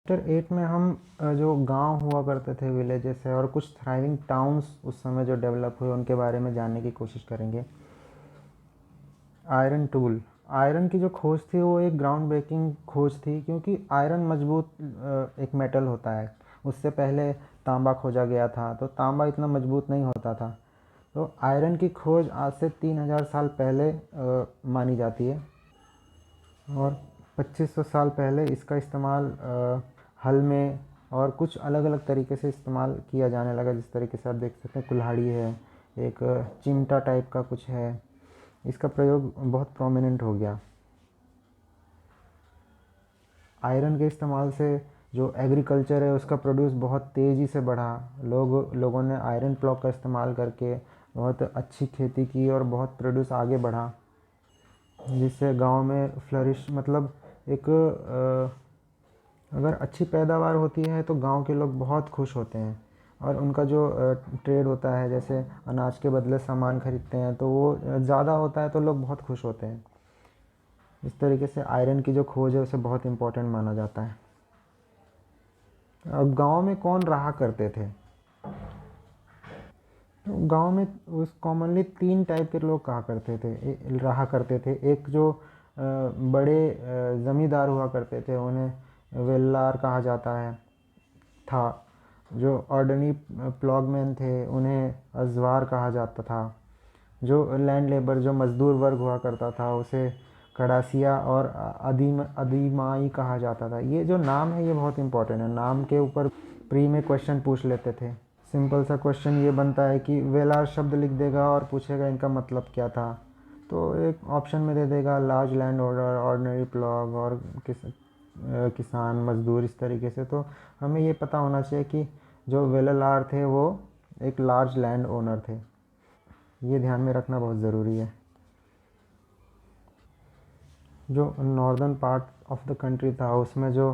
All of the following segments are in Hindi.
चैप्टर 8 में हम जो गांव हुआ करते थे, विलेजेस है और कुछ थ्राइविंग टाउन्स उस समय जो डेवलप हुए उनके बारे में जानने की कोशिश करेंगे। आयरन टूल, आयरन की जो खोज थी वो एक ग्राउंड ब्रेकिंग खोज थी, क्योंकि आयरन मजबूत एक मेटल होता है। उससे पहले तांबा खोजा गया था, तो तांबा इतना मजबूत नहीं होता था। तो आयरन की खोज आज से 3000 साल पहले मानी जाती है, और 2500 साल पहले इसका इस्तेमाल हल में और कुछ अलग अलग तरीके से इस्तेमाल किया जाने लगा। जिस तरीके से आप देख सकते हैं, कुल्हाड़ी है, एक चिमटा टाइप का कुछ है, इसका प्रयोग बहुत प्रोमिनेंट हो गया। आयरन के इस्तेमाल से जो एग्रीकल्चर है उसका प्रोड्यूस बहुत तेज़ी से बढ़ा। लोगों ने आयरन प्लॉग का इस्तेमाल करके बहुत अच्छी खेती की और बहुत प्रोड्यूस आगे बढ़ा, जिससे गांव में फ्लरिश मतलब एक अगर अच्छी पैदावार होती है तो गांव के लोग बहुत खुश होते हैं। और उनका जो ट्रेड होता है, जैसे अनाज के बदले सामान खरीदते हैं, तो वो ज़्यादा होता है तो लोग बहुत खुश होते हैं। इस तरीके से आयरन की जो खोज है उसे बहुत इम्पोर्टेंट माना जाता है। अब गांव में कौन रहा करते थे? तो गांव में उस कॉमनली 3 टाइप के लोग रहा करते थे। एक जो बड़े ज़मींदार हुआ करते थे, उन्हें वेल्लार कहा जाता है था। जो ऑर्डिनरी प्लॉगमैन थे उन्हें अजवार कहा जाता था। जो लैंड लेबर, जो मज़दूर वर्ग हुआ करता था, उसे कड़ासिया और अदीमाई कहा जाता था। ये जो नाम है ये बहुत इंपॉर्टेंट है। नाम के ऊपर प्री में क्वेश्चन पूछ लेते थे। सिंपल सा क्वेश्चन ये बनता है कि वेलार शब्द लिख देगा और पूछेगा इनका मतलब क्या था। तो एक ऑप्शन में दे देगा large land owner, ordinary plough और किसान, मजदूर, इस तरीके से। तो हमें ये पता होना चाहिए कि जो वेलार थे वो एक लार्ज लैंड ओनर थे। ये ध्यान में रखना बहुत ज़रूरी है। जो northern part of the country था उसमें जो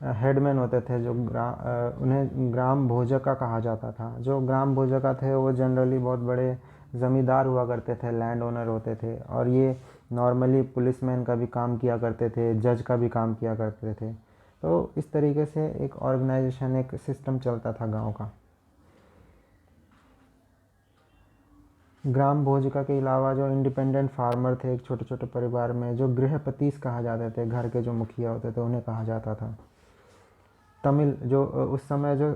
हेडमैन होते थे, उन्हें ग्राम भोजका कहा जाता था। जो ग्राम भोजका थे वो जनरली बहुत बड़े ज़मींदार हुआ करते थे, लैंड ओनर होते थे, और ये नॉर्मली पुलिसमैन का भी काम किया करते थे, जज का भी काम किया करते थे। तो इस तरीके से एक ऑर्गेनाइजेशन, एक सिस्टम चलता था गांव का। ग्राम भोजिका के अलावा जो इंडिपेंडेंट फार्मर थे एक छोटे छोटे परिवार में, जो गृहपतिस कहा जाते थे, घर के जो मुखिया होते थे, उन्हें कहा जाता था। तमिल जो उस समय जो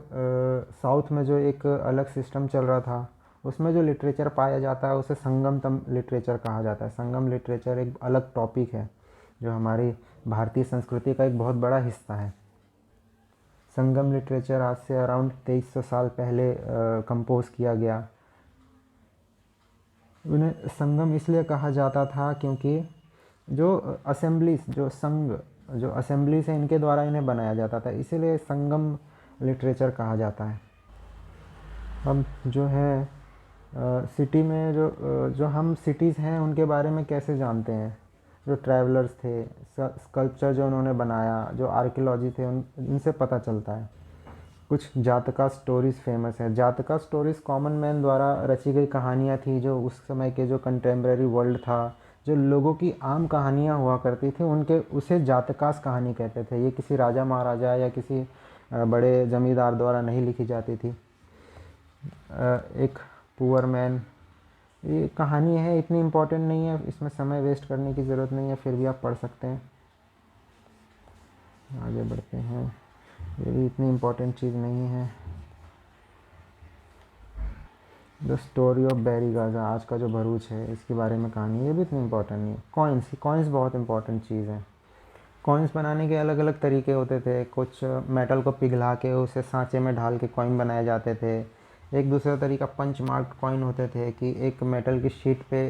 साउथ में जो एक अलग सिस्टम चल रहा था, उसमें जो लिटरेचर पाया जाता है उसे संगम तम लिटरेचर कहा जाता है। संगम लिटरेचर एक अलग टॉपिक है जो हमारी भारतीय संस्कृति का एक बहुत बड़ा हिस्सा है। संगम लिटरेचर आज से अराउंड 2300 साल पहले कंपोज किया गया। उन्हें संगम इसलिए कहा जाता था क्योंकि जो असेंबलीज, जो संघ, जो असेंबलीज है, इनके द्वारा इन्हें बनाया जाता था, इसीलिए संगम लिटरेचर कहा जाता है। अब जो है सिटी में जो हम सिटीज़ हैं उनके बारे में कैसे जानते हैं? जो ट्रैवलर्स थे, स्कल्पचर जो उन्होंने बनाया, जो आर्कियोलॉजी थे, उनसे पता चलता है। कुछ जातका स्टोरीज़ फेमस है। जातका स्टोरीज़ कॉमन मैन द्वारा रची गई कहानियाँ थी, जो उस समय के जो कंटेम्प्रेरी वर्ल्ड था, जो लोगों की आम कहानियाँ हुआ करती थी, उनके उसे जातकास कहानी कहते थे। ये किसी राजा महाराजा या किसी बड़े ज़मींदार द्वारा नहीं लिखी जाती थी। एक पुअर मैन, ये कहानी है, इतनी इम्पोर्टेंट नहीं है, इसमें समय वेस्ट करने की ज़रूरत नहीं है, फिर भी आप पढ़ सकते हैं। आगे बढ़ते हैं, ये भी इतनी इम्पोर्टेंट चीज़ नहीं है। द स्टोरी ऑफ बैरी गाजा, आज का जो भरूच है, इसके बारे में कहानी, ये भी इतनी इम्पोर्टेंट नहीं है। कॉइन्स बहुत इंपॉर्टेंट चीज़ है। कॉइन्स बनाने के अलग अलग तरीके होते थे। कुछ मेटल को पिघला के उसे सांचे में ढाल के कॉइन बनाए जाते थे। एक दूसरा तरीका पंच मार्क कॉइन होते थे कि एक मेटल की शीट पे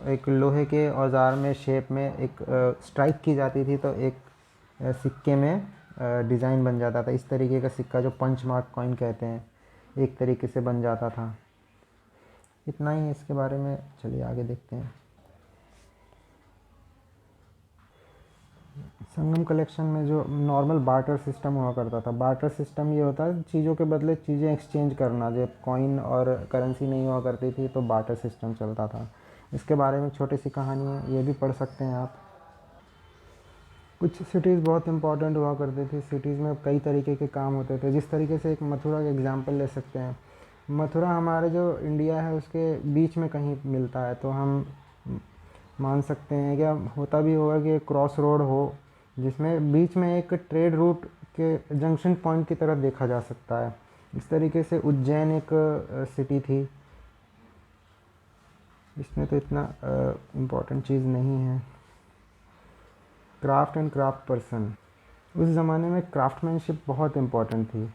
एक लोहे के औजार में शेप में एक स्ट्राइक की जाती थी, तो एक सिक्के में डिज़ाइन बन जाता था। इस तरीके का सिक्का जो पंच मार्क कॉइन कहते हैं, एक तरीके से बन जाता था। इतना ही है इसके बारे में, चलिए आगे देखते हैं। संगम कलेक्शन में जो नॉर्मल बार्टर सिस्टम हुआ करता था, बार्टर सिस्टम ये होता है चीज़ों के बदले चीज़ें एक्सचेंज करना। जब कॉइन और करेंसी नहीं हुआ करती थी तो बार्टर सिस्टम चलता था। इसके बारे में छोटी सी कहानी है, ये भी पढ़ सकते हैं आप। कुछ सिटीज़ बहुत इंपॉर्टेंट हुआ करती थी। सिटीज़ में कई तरीके के काम होते थे, जिस तरीके से एक मथुरा का एग्जांपल ले सकते हैं। मथुरा हमारे जो इंडिया है उसके बीच में कहीं मिलता है, तो हम मान सकते हैं क्या होता भी होगा कि क्रॉस रोड हो जिसमें बीच में एक ट्रेड रूट के जंक्शन पॉइंट की तरह देखा जा सकता है। इस तरीके से उज्जैन एक सिटी थी। इसमें तो इतना इम्पोर्टेंट चीज़ नहीं है। क्राफ्ट एंड क्राफ्ट पर्सन, उस ज़माने में क्राफ्टमैनशिप बहुत इम्पोर्टेंट थी।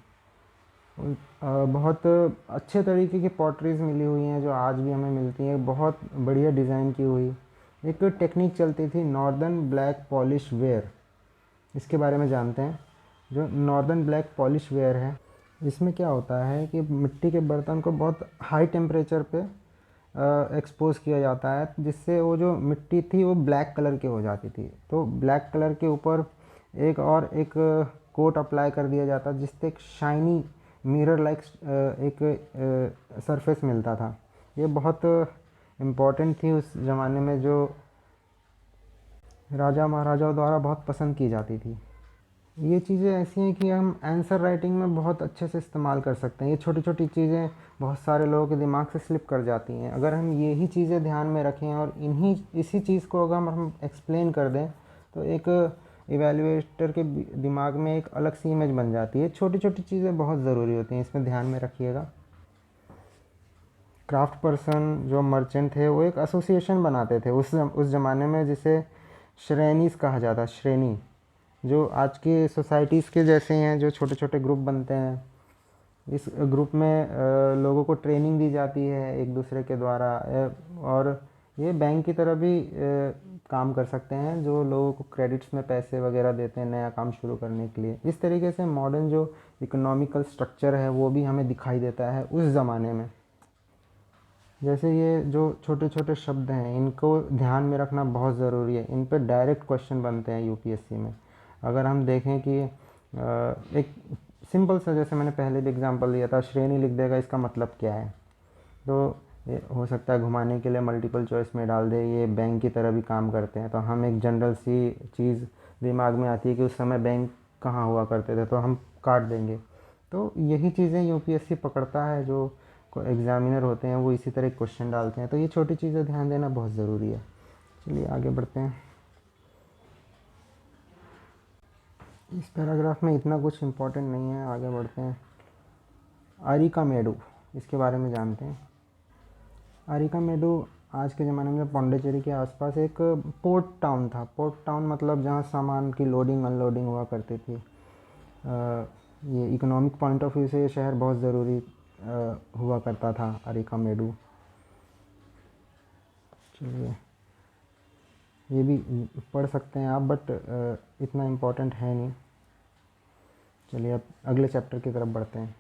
बहुत अच्छे तरीके की पॉटरीज़ मिली हुई हैं जो आज भी हमें मिलती हैं, बहुत बढ़िया डिज़ाइन की हुई। एक टेक्निक चलती थी नॉर्दर्न ब्लैक पॉलिश वेयर, इसके बारे में जानते हैं। जो नॉर्दर्न ब्लैक पॉलिश वेयर है, इसमें क्या होता है कि मिट्टी के बर्तन को बहुत हाई टेम्परेचर पे एक्सपोज किया जाता है, जिससे वो जो मिट्टी थी वो ब्लैक कलर की हो जाती थी। तो ब्लैक कलर के ऊपर एक कोट अप्लाई कर दिया जाता, जिससे एक शाइनी मिरर लाइक एक सरफेस मिलता था। ये बहुत इम्पॉर्टेंट थी उस ज़माने में, जो राजा महाराजाओं द्वारा बहुत पसंद की जाती थी। ये चीज़ें ऐसी हैं कि हम आंसर राइटिंग में बहुत अच्छे से इस्तेमाल कर सकते हैं। ये छोटी छोटी चीज़ें बहुत सारे लोगों के दिमाग से स्लिप कर जाती हैं। अगर हम यही चीज़ें ध्यान में रखें और इसी चीज़ को अगर हम एक्सप्लेन कर दें तो एक इवैल्यूएटर के दिमाग में एक अलग सी इमेज बन जाती है। छोटी छोटी चीज़ें बहुत ज़रूरी होती हैं, इसमें ध्यान में रखिएगा। क्राफ्ट पर्सन जो मर्चेंट थे वो एक एसोसिएशन बनाते थे उस ज़माने में, जिसे श्रेणीज़ कहा जाता। श्रेणी जो आज की सोसाइटीज़ के जैसे हैं, जो छोटे छोटे ग्रुप बनते हैं। इस ग्रुप में लोगों को ट्रेनिंग दी जाती है एक दूसरे के द्वारा, और ये बैंक की तरह भी काम कर सकते हैं, जो लोगों को क्रेडिट्स में पैसे वगैरह देते हैं नया काम शुरू करने के लिए। इस तरीके से मॉडर्न जो इकोनॉमिकल स्ट्रक्चर है वो भी हमें दिखाई देता है उस ज़माने में। जैसे ये जो छोटे छोटे शब्द हैं, इनको ध्यान में रखना बहुत ज़रूरी है। इन पर डायरेक्ट क्वेश्चन बनते हैं यूपीएससी में। अगर हम देखें कि एक सिंपल सा, जैसे मैंने पहले भी एग्जांपल दिया था, श्रेणी लिख देगा इसका मतलब क्या है, तो ये हो सकता है घुमाने के लिए मल्टीपल चॉइस में डाल दे, ये बैंक की तरह भी काम करते हैं। तो हम एक जनरल सी चीज़ दिमाग में आती है कि उस समय बैंक कहाँ हुआ करते थे, तो हम काट देंगे। तो यही चीज़ें यूपीएससी पकड़ता है, जो एग्ज़ामिनर होते हैं वो इसी तरह क्वेश्चन डालते हैं। तो ये छोटी चीज़ें ध्यान देना बहुत ज़रूरी है। चलिए आगे बढ़ते हैं। इस पैराग्राफ में इतना कुछ इम्पोर्टेंट नहीं है, आगे बढ़ते हैं। अरिकामेडु, इसके बारे में जानते हैं। अरिकामेडु आज के ज़माने में पौंडीचेरी के आसपास एक पोर्ट टाउन था। पोर्ट टाउन मतलब जहाँ सामान की लोडिंग अनलोडिंग हुआ करती थी। ये इकोनॉमिक पॉइंट ऑफ व्यू से ये शहर बहुत ज़रूरी हुआ करता था, अरिकामेडु। चलिए ये भी पढ़ सकते हैं आप, बट इतना इम्पोर्टेंट है नहीं। चलिए अब अगले चैप्टर की तरफ बढ़ते हैं।